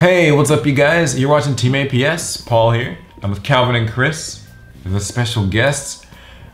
Hey, what's up you guys? You're watching Team APS, Paul here. I'm with Calvin and Chris, the special guests.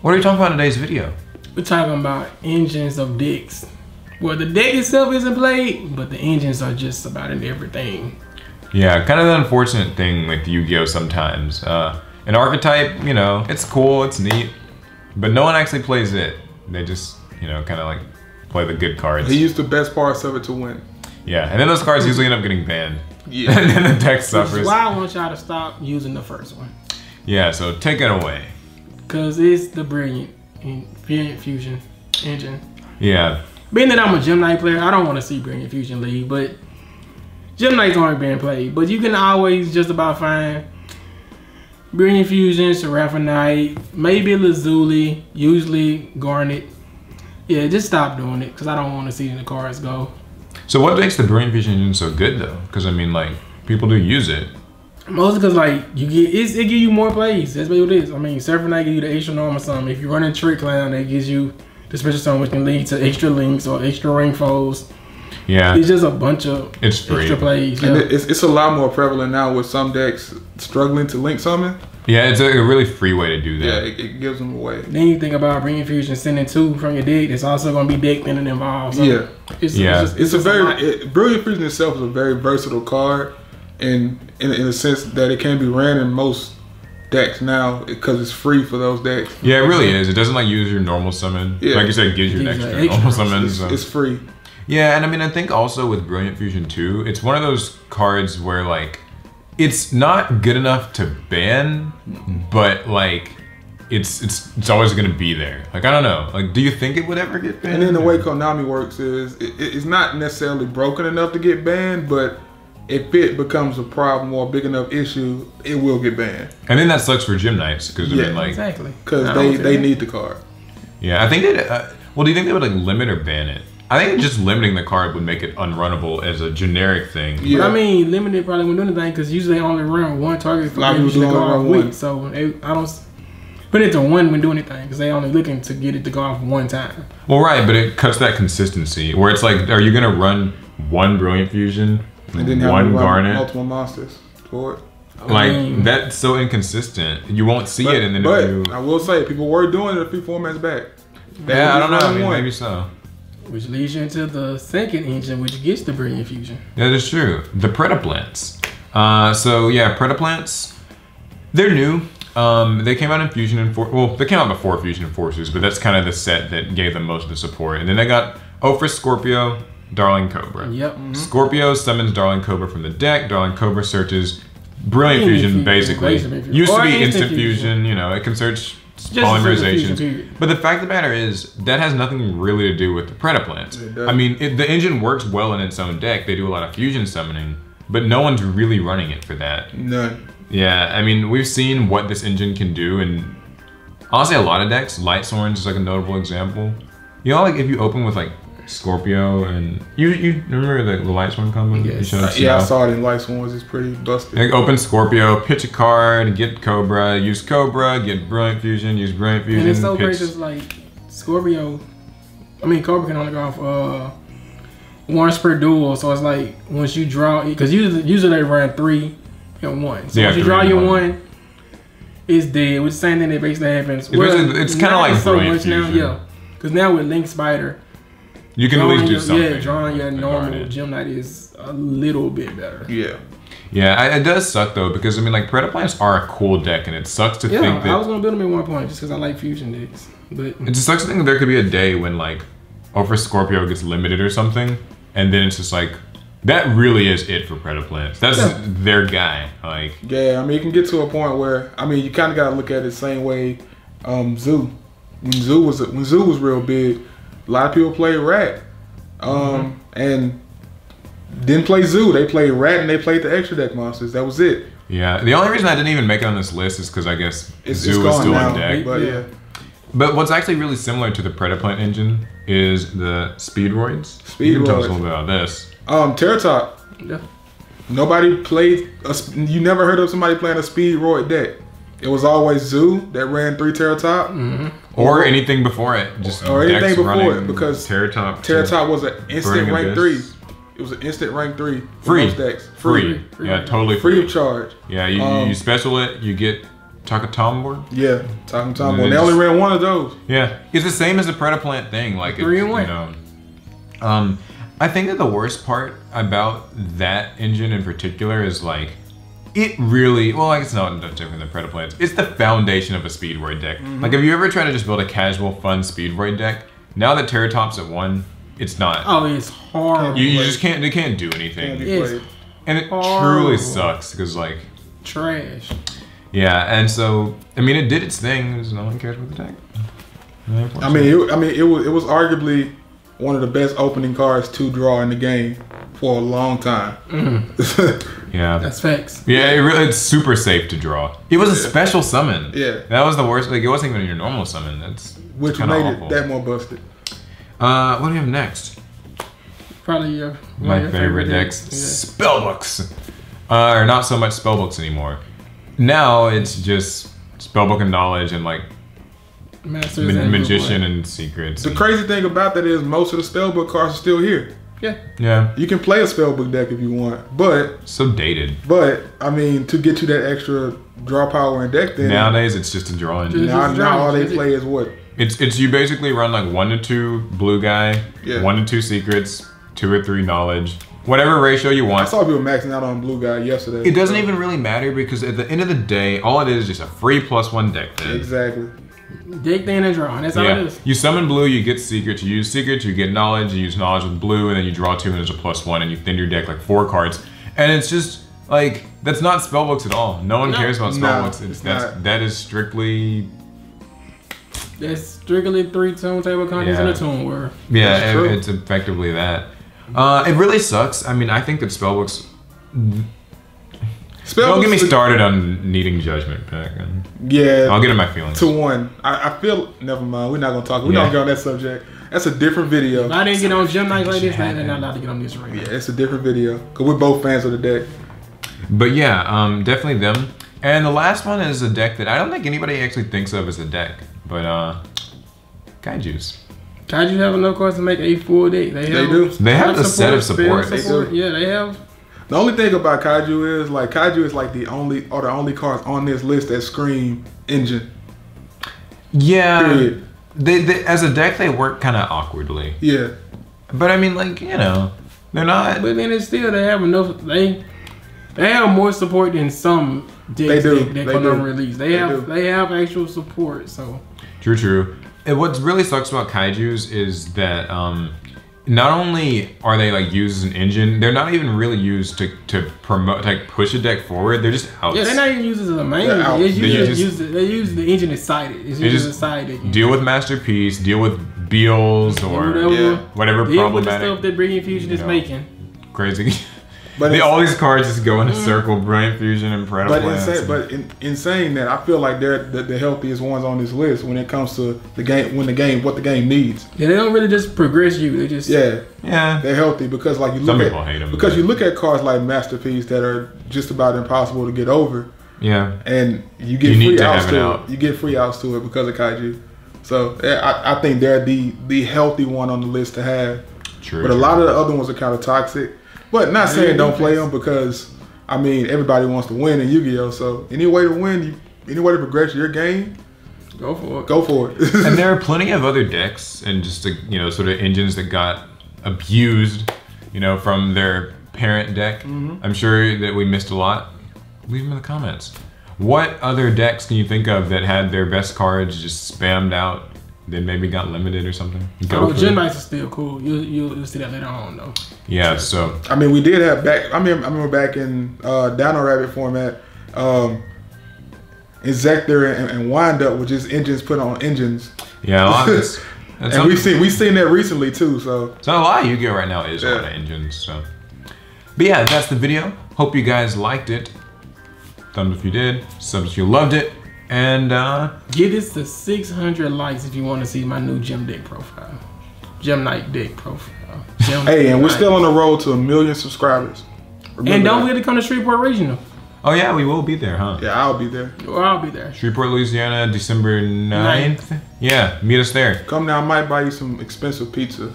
What are we talking about in today's video? We're talking about engines of decks. Well, the deck itself isn't played, but the engines are just about in everything. Yeah, kind of the unfortunate thing with Yu-Gi-Oh! Sometimes. An archetype, you know, it's cool, it's neat, but no one actually plays it. They just, you know, kind of like play the good cards. They use the best parts of it to win. Yeah, and then those cards usually end up getting banned. Yeah. And then the deck Which suffers. is why I want y'all to stop using the first one. Yeah, so take it away. Because it's the brilliant Fusion engine. Yeah. Being that I'm a Gem Knight player, I don't want to see Brilliant Fusion leave, but Gem Knights aren't being played. But you can always just about find Brilliant Fusion, Seraphonite, maybe Lazuli, usually Garnet. Yeah, just stop doing it because I don't want to see the cards go. So what makes the Brilliant Fusion engine so good though? Because I mean, like, people do use it. Mostly because like you get it gives you more plays. That's what it is. I mean, Seraphonite gives you the extra normal summon. If you're running Trick Clown, that gives you the special summon, which can lead to extra links or extra ring foes. Yeah. It's just a bunch of extra plays. And Yeah. it's a lot more prevalent now with some decks struggling to link summon. Yeah, it's a really free way to do Yeah, that. it gives them away. Then you think about Brilliant Fusion sending 2 from your deck. It's also going to be decked in and involved. So Yeah. It's It's a just lot. Brilliant Fusion itself is a very versatile card, and in a sense that it can be ran in most decks now because it's free for those decks. Yeah, it really is. It doesn't like use your normal summon. Yeah. Like you said, it gives you an Gives you extra an extra. normal summon. So. It's free. Yeah, and I mean, I think also with Brilliant Fusion 2, it's one of those cards where like, it's not good enough to ban, but like, it's always gonna be there. Like, I don't know. Like, do you think it would ever get banned? And then the way Konami works is it's not necessarily broken enough to get banned, but if it becomes a problem or a big enough issue, it will get banned. And then that sucks for Gym Knights, because I Yeah, mean, like, Exactly. Because I don't they feel need the card. yeah, I think that. Well, do you think they would like limit or ban it? I think just limiting the card would make it unrunnable as a generic thing. Yeah. But I mean, limited probably wouldn't do anything because usually they only run one target for A lot of each people do only card run week. one. So I don't put it to one when do anything because they only looking to get it to go off one time. Well, right, but it cuts that consistency where it's like, are you gonna run one Brilliant Fusion, And then have one to run Garnet? multiple monsters for it. Like, mean- that's so inconsistent. You won't see it, and then but if you... I will say, people were doing it a few formats back. Yeah, I don't know. I running mean, one. maybe so. Which leads you into the second engine, which gets the Brilliant Fusion. That is true. The Predaplants. So yeah, Predaplants, they're new. They came out in Fusion and well, they came out before Fusion and Forces, but that's kind of the set that gave them most of the support. And then they got Ophrys Scorpio, Darling Cobra. Yep. Scorpio summons Darling Cobra from the deck. Darling Cobra searches Brilliant Any Fusion, fusion, basically. basically. Used to Or be instant Instant Fusion, you know, it can search Just a fusion polymerizations. period. But the fact of the matter is, that has nothing really to do with the Predaplants. It does. I mean, the engine works well in its own deck. They do a lot of fusion summoning, but no one's really running it for that. None. Yeah, I mean, we've seen what this engine can do, and honestly, a lot of decks. Light Sworns is like a notable example. You know, like if you open with like Scorpio and you remember the Light Sworn combo? Yes. You showed us Yeah, I now? saw it in Light Sworns. It's pretty busted. Like open Scorpio, pitch a card, get Cobra, use Cobra, get Brilliant Fusion, use Brilliant Fusion. And it's so pitch. crazy, it's like Scorpio, Cobra can only go off once per duel. So it's like once you draw, because usually they run 3 and 1. So Yeah, once you 3 draw and your 1. 1, it's dead. Which is the same thing that basically happens. It's kinda not like so Brilliant much now, Fusion. yeah. Because now with Link Spider, You can at least do something. Yeah, drawing your with normal Garnet. Gem Knight is a little bit better. Yeah. Yeah, it does suck though, because I mean, like Predaplants are a cool deck, and it sucks to Yeah, think that I was gonna build them at one point just because I like fusion decks, but it just sucks to think that there could be a day when like Ophrys Scorpio gets limited or something, and then it's just like that really is it for Predaplants. That's Yeah. their guy. Like, Yeah, I mean, you can get to a point where, I mean, you kind of got to look at it the same way Zoo. When Zoo was real big, a lot of people played Rat. And didn't play Zoo. They played Rat and they played the extra deck monsters. That was it. yeah, the only reason I didn't even make it on this list is because I guess It's Zoo is gone still now, on deck. But Yeah. yeah. But what's actually really similar to the Predaplant engine is the Speedroids. You can tell us a Speedroids. little bit about this. Terratop. yeah. Nobody played, you never heard of somebody playing a Speedroid deck. It was always Zoo that ran 3 Terratop. Or anything before it. Just Or anything decks before running it, because Terratop. Terratop was an instant Burning rank Abyss. 3. It was an instant rank 3. Free. Most decks. Free. Yeah, totally Free free. of charge. Yeah, you special it, you get Takatomboard. Yeah, talking And then They only just- ran one of those. Yeah, it's the same as the Predaplant thing. Like, 3 and 1. you know, I think that the worst part about that engine in particular is like, it really, well, I guess not different than Predaplants. It's the foundation of a Speedroid deck. Like, if you ever try to just build a casual, fun Speedroid deck, now that Terratop's at 1, it's not. Oh, it's horrible. You just can't, they can't do anything. Can't be It's played. And it horrible. truly sucks, because like, Trash. yeah, and so, I mean, it did its thing, just no one cares about the deck. I mean, it was arguably one of the best opening cards to draw in the game for a long time. yeah. That's facts. Yeah, it's super safe to draw. It was a special summon. Yeah. That was the worst. Like, it wasn't even your normal summon. That's Which kinda made awful. it that more busted. What do we have next? Probably My one of your favorite decks, Yeah. spellbooks. Or not so much spellbooks anymore. Now it's just spellbook and knowledge and like Masters and magician Blue Boy. and secrets. The and- crazy thing about that is most of the spellbook cards are still here. Yeah. Yeah, You can play a spellbook deck if you want, but so dated. I mean, to get you that extra draw power and deck, then Nowadays it's just a drawing. Just- now all they Just- play is what? It's you basically run like 1 to 2 blue guy, Yeah. 1 to 2 secrets, 2 or 3 knowledge, whatever ratio you I want. saw people maxing out on blue guy yesterday. It doesn't even really matter because at the end of the day, all it is just a free +1 deck then. Exactly. Dick then and draw. That's all it Yeah, is. you summon blue, you get secrets. You use secrets, you get knowledge. You use knowledge with blue, and then you draw 2, and there's a +1, and you thin your deck like 4 cards. And it's just like that's not spellbooks at all. No one No. cares about No, spellbooks. it's That's that is strictly That's strictly 3 tune table contents Yeah. and a tune word. yeah. That's true. It's effectively that. It really sucks. I mean, I think that spellbooks. Don't get me started on needing judgment pack. Yeah. I'll get in my feelings. To 1. I feel. Never mind. We're not gonna talk. We're Yeah. not gonna get on that subject. That's a different video. If I didn't get on gym nights like this, they're not allowed to get on this right now. Yeah, it's a different video. Cause we're both fans of the deck. But yeah, definitely them. And the last one is a deck that I don't think anybody actually thinks of as a deck, but Kaijus. Kaiju have enough cards to make a full deck. They do. They have life a set of spell support. They do. Yeah, they have. The only thing about Kaiju is like the only cards on this list that scream engine. Yeah, Period. they as a deck they work kind of awkwardly. Yeah. But I mean, like they're not. But then it's still they have enough. They have more support than some decks They do. that They come do. on release. They have do. actual support. So True. And what really sucks about Kaijus is that not only are they like used as an engine, they're not even really used to promote, like push a deck forward. They're just outs. yeah, they're not even used as a main. They're out. They use, They they use the engine as sided. It's They used just as a side deck. Deal with Masterpiece, deal with Beals or Yeah. whatever Deal with the problematic, stuff that Brilliant Fusion is Yeah. making. crazy. But it's- all these cards just go in a circle, Brilliant Fusion and Predaplants. in saying that, I feel like they're the healthiest ones on this list when it comes to the game. What the game needs. Yeah, they don't really just progress you. They just Yeah. Yeah. They're healthy because like Some people hate 'em, because but- you look at cards like Masterpiece that are just about impossible to get over, Yeah. and you get You need free to outs have an to out. it. You get free outs to it because of Kaiju. So yeah, I think they're the healthy one on the list to have. True. But a lot of the other ones are kind of toxic. But not saying don't play them because I mean everybody wants to win in Yu-Gi-Oh. So any way to win, any way to progress your game, go for it. go for it. and there are plenty of other decks and just sort of engines that got abused, from their parent deck. I'm sure that we missed a lot. Leave them in the comments. What other decks can you think of that had their best cards just spammed out, then maybe got limited or something? Oh, for Gym it. Nights is still cool. You'll see that later on though. Yeah. So I mean, we did have back. I remember back in Dino Rabbit format, Inzektor and Wind Up, which is engines put on engines. yeah, a lot of this. And we've seen that recently too. So So a lot of Yu-Gi-Oh right now is a lot of engines. So, but yeah, that's the video. Hope you guys liked it. Thumbs if you did. Subs if you loved it. And Get this to 600 likes if you want to see my new Gym deck profile. Gym Night deck profile. hey, and we're still on the road to 1 million subscribers. Remember And don't that. forget to come to Shreveport Regional. oh yeah, we will be there, huh? Yeah, I'll be there. Or I'll be there. Shreveport, Louisiana, December 9th. Yeah, meet us there. Come now, I might buy you some expensive pizza.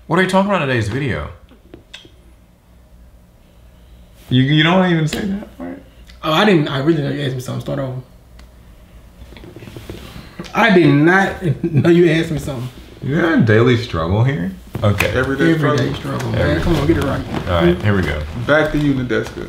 What are you talking about in today's video? You don't even say that, right? Oh, I didn't. I really know you asked me something. Start over. I did not know you asked me something. You got a daily struggle here? Okay. Everyday Everyday struggle, man. Come on, get it right. All right, here we go. Back to you, Nadeska.